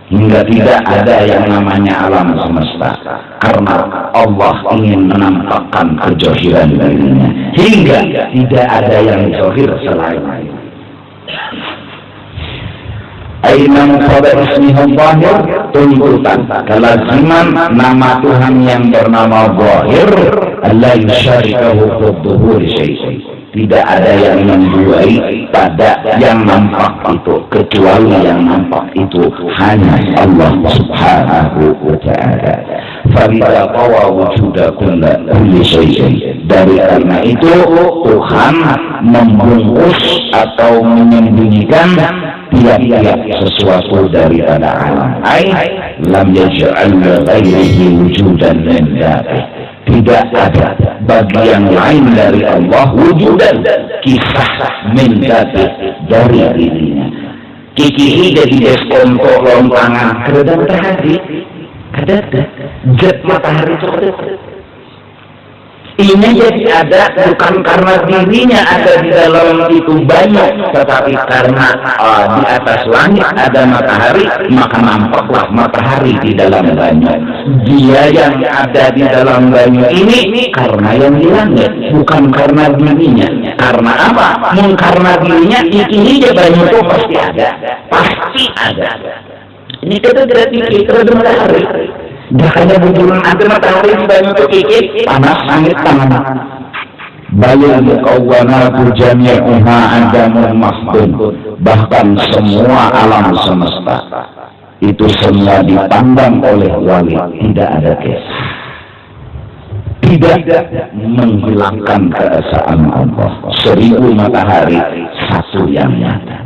hingga tidak ada yang namanya alam semesta, karena Allah ingin menampakkan kejahiran dirinya, hingga tidak ada yang zahir selain. Aina muqtada ismihi zahir, tuntutan kelaziman nama Tuhan yang bernama zahir, alla yusyarikahu fi dhuhuri syai'un. Tidak ada yang membuai pada yang nampak itu, kecuali yang nampak itu hanya Allah Subhanahu wa ta'ala. Fa'idha qawa wujuda kulli syai'in. Dari karena itu Tuhan membungkus atau menyembunyikan tiap-tiap sesuatu daripada alam. Lam yaj'al ghairihi wujudan min dzatihi. Tidak ada bagi yang lain dari Allah wujudan kisah min dzatihi dari dirinya. Kiki jadi deskonto lontangan kerja matahari ada jet matahari itu ada. Ini jadi ada bukan karena dirinya ada di dalam itu banyak, tetapi karena di atas langit ada matahari, maka nampaklah matahari di dalam banyak. Dia yang ada di dalam banyak ini karena yang di langit, bukan karena dirinya. Karena apa? Karena dirinya ini dia banyak itu pasti ada, pasti ada. Ini kita tidak pikir terhadap matahari. Dah hanya bujuran ada matahari di banyak itu kikik panas langit tangan. Balil muqawwanatu jami'uha adamun mahdun. Bahkan semua alam semesta itu semua dipandang oleh wali, tidak ada kisah, tidak menghilangkan keesaan Allah. 1000 matahari satu yang nyata.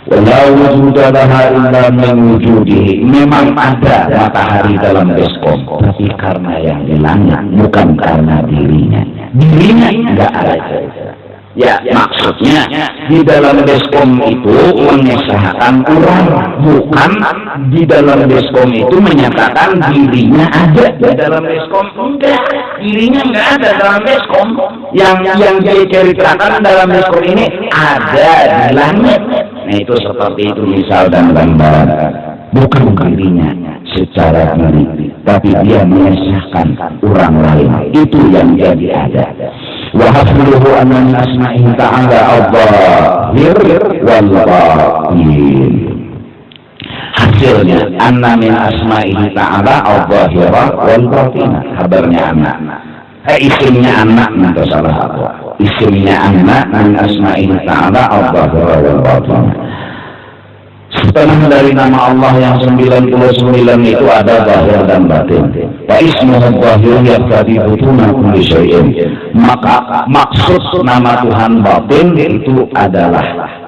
Wala wujuda laha illa min wujudihi. Memang ada matahari dalam baskom, tapi karena yang di langit, bukan karena dirinya. Dirinya enggak ada. Ya, maksudnya di dalam baskom itu mengesahkan orang, bukan di dalam baskom itu menyatakan dirinya ada di dalam baskom. Enggak, dirinya enggak ada dalam baskom. Yang dia ceritakan dalam baskom ini ada di langit. Nah itu seperti itu misal dan gambaran, bukan dirinya secara diri, tapi dia mengesahkan orang lain. Itu yang jadi ada. Wa hasbuhu anna min asma'ihi ta'ala adh-dhahir wal batin. Hasilnya anna min asma'ihi ta'ala adh-dhahir wal batin. Kabarnya anak. Isimnya anak nanti salah satu. Isimnya anak min asma'ihi ta'ala adh-dhahir wal batin. Setengah dari nama Allah yang 99 itu ada zahir dan batin. Wa ismuhu zahir yaqtadi butuna kulli syai'in. Maka maksud nama Tuhan batin itu adalah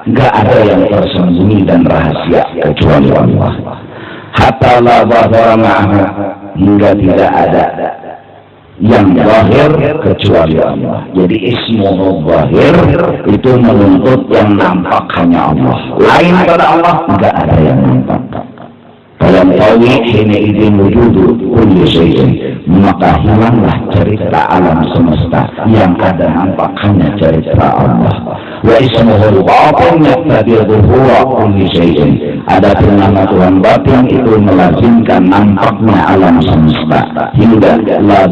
enggak ada yang tersembunyi dan rahasia kecuali Allah. Hatta la zahira ma'ahu, hingga tidak ada yang zahir kecuali Allah. Jadi ismuhu zahir itu menuntut yang nampak hanya Allah. Lain pada Allah enggak ada yang nampak. Dalam tauhid hina idin wujudu kulli syai'in, maka hilanglah cerita alam semesta, yang ada nampak hanya cerita Allah. Wa ismuhu batin yaqtadi dhuhura kulli syai'in. Adapun nama Tuhan batin itu melazimkan nampaknya alam semesta, hingga la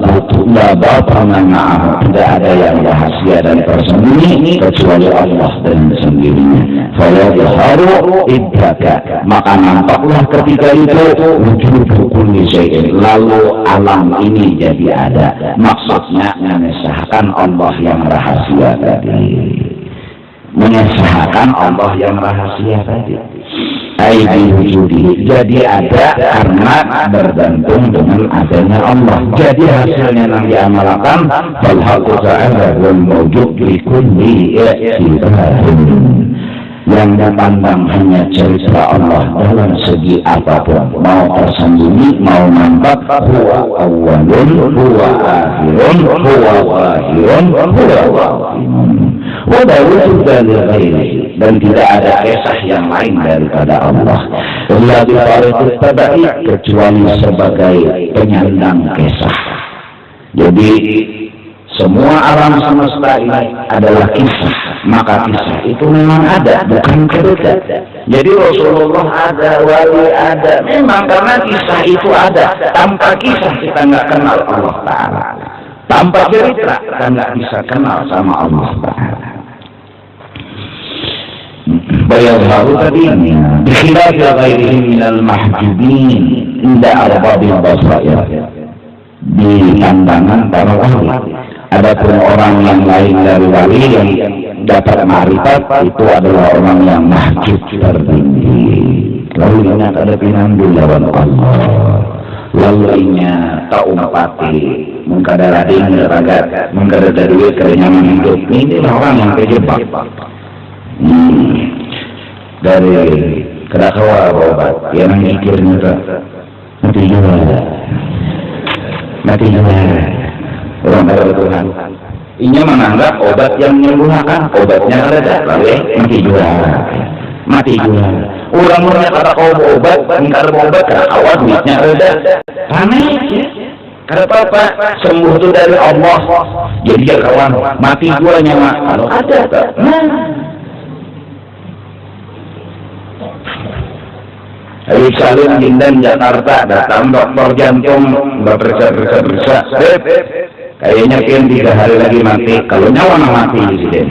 batana ma'ahu, tidak ada yang rahasia dan tersembunyi kecuali Allah dan sendirinya. Fa yadhharu idraka, maka nampaklah ketika itu wujud kulli syai'in, lalu alam ini jadi ada. Maksudnya mengesahkan Allah yang rahasia tadi, mengesahkan Allah yang rahasia tadi. Aidi wujudi, jadi ada karena bergantung dengan adanya Allah. Jadi hasilnya yang diamalkan fal haqqu ta'ala wal mawjud li kulli i'tibarin. Yang dipandang hanya cerita Allah dalam segi apapun, mau tersembunyi mau nampak. Huwa awwalun, huwa akhirun, huwa zahirun, huwa batinun. Wa la wujuda li ghairihi, dan tidak ada kisah yang lain daripada Allah. Illa bi tariqit tabai, kecuali sebagai penyandang kisah. Jadi semua alam semesta ini adalah kisah, maka kisah itu memang ada, bukan cerita. Jadi Rasulullah ada, wali ada, memang karena kisah itu ada. Tanpa kisah kita nggak kenal Allah Ta'ala. Tanpa cerita kita nggak bisa kenal sama Allah Ta'ala. bayadharu tadinya bikhilafi ghairihim minal mahjubin inda arbabil basair, di pandangan para wali. Adapun orang yang lain dari wali yang dapat ma'rifat itu adalah orang yang mahjub tertinggi. Lalu ingat ada pinanggul lawan Allah, lalu ingat tak umpati mengkadar ading ragat mengkadar duit kenyaman hidup. Inilah orang yang terjebak dari kedakwa obat yang mikirnya mati juga orang pada Tuhan. Inya menganggap obat yang menyembuhkan, obatnya ada, lalu mati juga. Orang-orang kata kau obat, ingkar obat, awal duitnya ada, aneh ya. Karena apa? Sembuh itu dari Allah. Jadi ya kawan, mati juga nyawa. Kalau ada, Habib Salim Jindan Jakarta datang dokter jantung, nggak periksa. Kayaknya kan 3 hari lagi mati. Kalau nyawa mati di sini.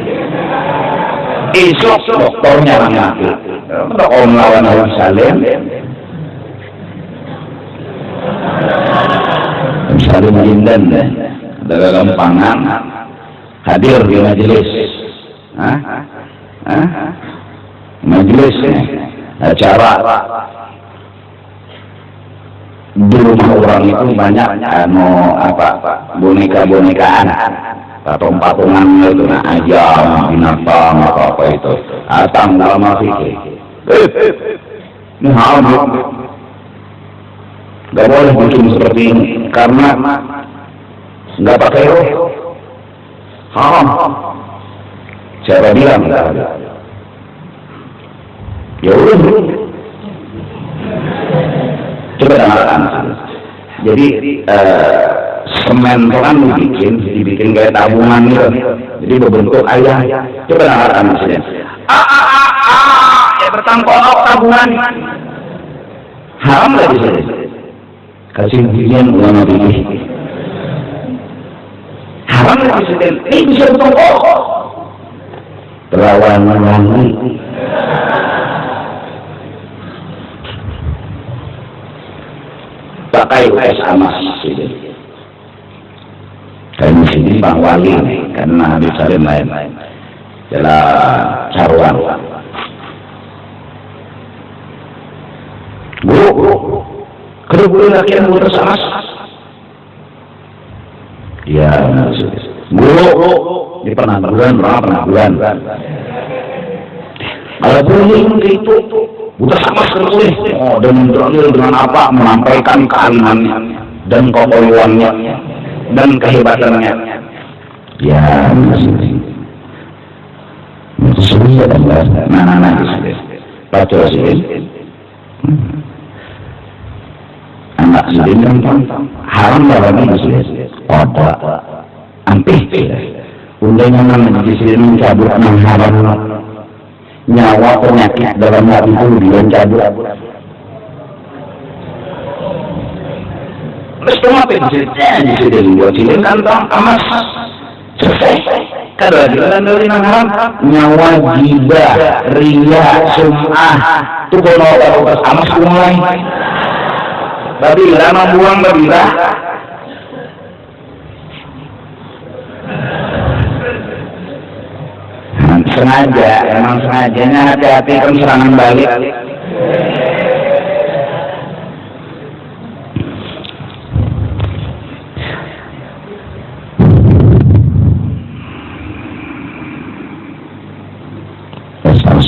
Esok dokternya mati. Om lawan Habib Salim. Habib Salim Jindan dalam pangan hadir di majelis. Majelis acara. Di rumah orang itu banyak boneka-bonekaan, patung-patungan itu, ayam, binatang, apa itu, atang dalam fikih. Ini haram, nggak boleh bikin seperti ini karena nggak pakai roh, haram. Siapa bilang? Ya udah. Coba dengarkan. Jadi semen itu kan dibikin kayak tabungan gitu. Jadi berbentuk ayam. Coba dengarkan misalnya. Ya bertangkok tabungan. Haram nggak di sini? Kasih ujian ulama fikih. Haram nggak di sini? Ini bisa bertangkok. Terawan-wangi. Pakai es amas sini. Dan di sini Bang Wali karena Habib Salim lain adalah caruan. Guru, kerja laki yang guru amas. Ya, guru di pernah bulan. Kalau boleh itu buta sama sekali. Dan berakhir dengan apa? Menampaikan keanehannya dan kekolewannya dan kehebatannya. Ya, itu sudah adalah mana baca sih. Anak sendiri kan haram dalam Islam. Ada ampih. Undangnya menjadi sendiri mencabut haram. Nyawa penyakit dalam hati itu dicampur. Terus kenapa di sini buat sini kantong emas selesai. Kalau dari haram nyawa jiba, ria, sum'ah itu kalau pas emas mulai. Babila membuang babila. Emang sengajanya hati-hati kan serangan balik.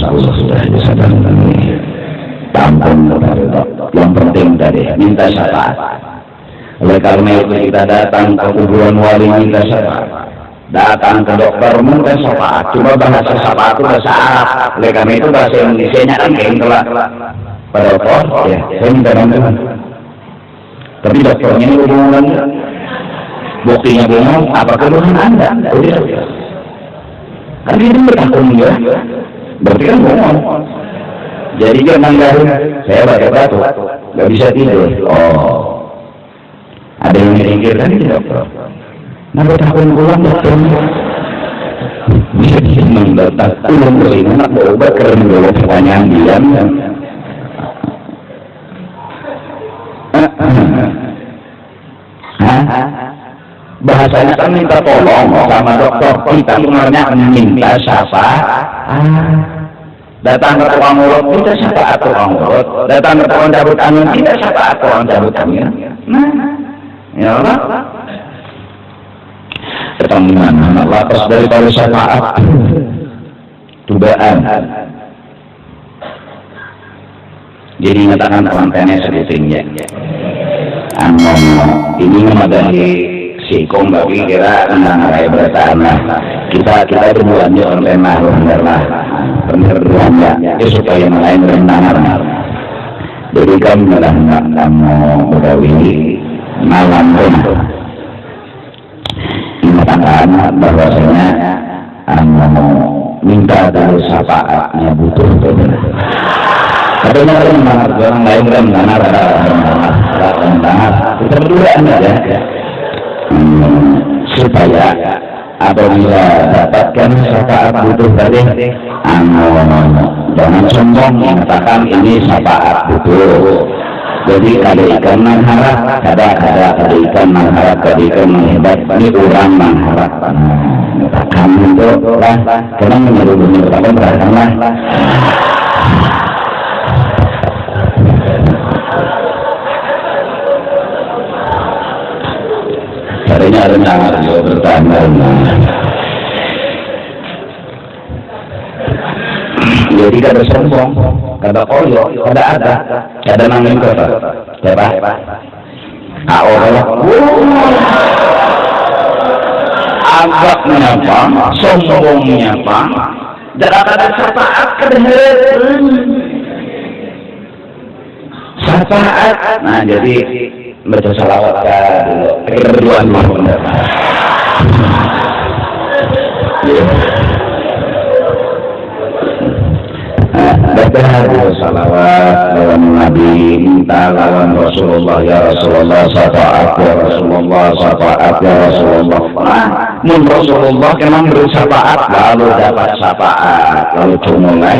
Allah sudah disadarkan ini. Tampun yang penting tadi minta syafaat. Oleh karena itu kita datang ke kuburan wali minta syafaat. Datang ke dokter minta syafaat. Cuma bahasa syafaat itu bahasa Arab. Oleh karena itu bahasa Indonesia kan kayak telah pada dokter. Ya, saya minta bantuan. Tapi dokternya ini hubungan. Buktinya bingung. Apa keluhan Anda? Udah. Kan itu bertakun ya. Berarti kan bohong. Jadi jangan garu. Saya batuk-batuk. Gak bisa tidur. Oh. Ada yang menyingkirkan itu dokter. Nah, bertakun pulang dokter. Bisa disenang letak ulun berlima nak bawa keren bawa pertanyaan diam kan. Bahasanya kan minta tolong sama dokter, kita sebenarnya minta syafaat. Datang ke tukang urut, minta syafaat tukang urut. Datang ke tukang cabut angin, minta syafaat tukang cabut angin. Ya Allah. Ketemuan lapas daripada syafaat tubaan. Jadi ngatakan kontennya sedikitnya. Ini memadai sikong bagi kira tentang raya bertahan kita berbulannya konten benar berbulannya supaya melain rentangan. Jadi kami melanggak kamu berawili malam pun mengatakan bahwasanya minta dari syafaatnya butuh benar. Katanya orang lain rentangan kita berdua aja supaya apabila dapatkan syafaat butuh tadi jangan sombong mengatakan ini syafaat butuh. Jadi kada ikan mengharap, kada ikan mengharap, kada ikan menghebat, ini orang mengharap. Kamu itu lah, kadang menyeluruh kamu berakanlah. Caranya rencana juga bertanya. Jadi kada sombong, kada koyo, kada ada, kada nangin kota. Siapa? Agaknya apa? Sombongnya apa? Jangan ada syafaat kedengeran. Syafaat. Nah jadi baca salawat dulu. Keduaan benar. Baca salawat lawan Nabi, minta lawan Rasulullah, ya Rasulullah syafaat ya Rasulullah syafaat ya Rasulullah. Mun Rasulullah memang beri syafaat lalu dapat syafaat lalu mulai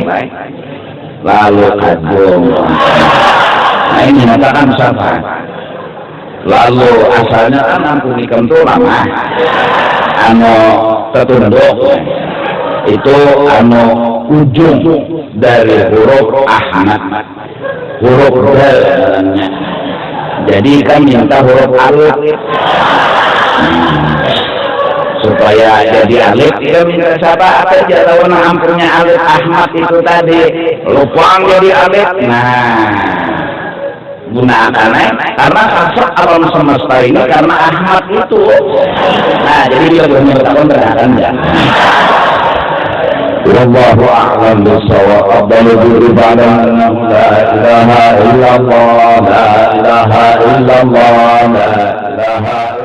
lalu agung. Nah ini mengatakan syafaat. Lalu asalnya kan ampunikan itu lama tertunduk itu ujung dari huruf Ahmad, huruf dalamnya. Jadi kan minta huruf alif supaya jadi alif. Dia minta siapa apa aja lawan ampunya alif Ahmad itu tadi lupa jadi alif. Nah gunakan karena asal alam semesta ini karena Ahmad itu. Nah jadi dia bernyatakan berhakan ya. Wallahu a'lam bishawab. Abdul ibadah la ilaha illallah la ilaha illallah la ilaha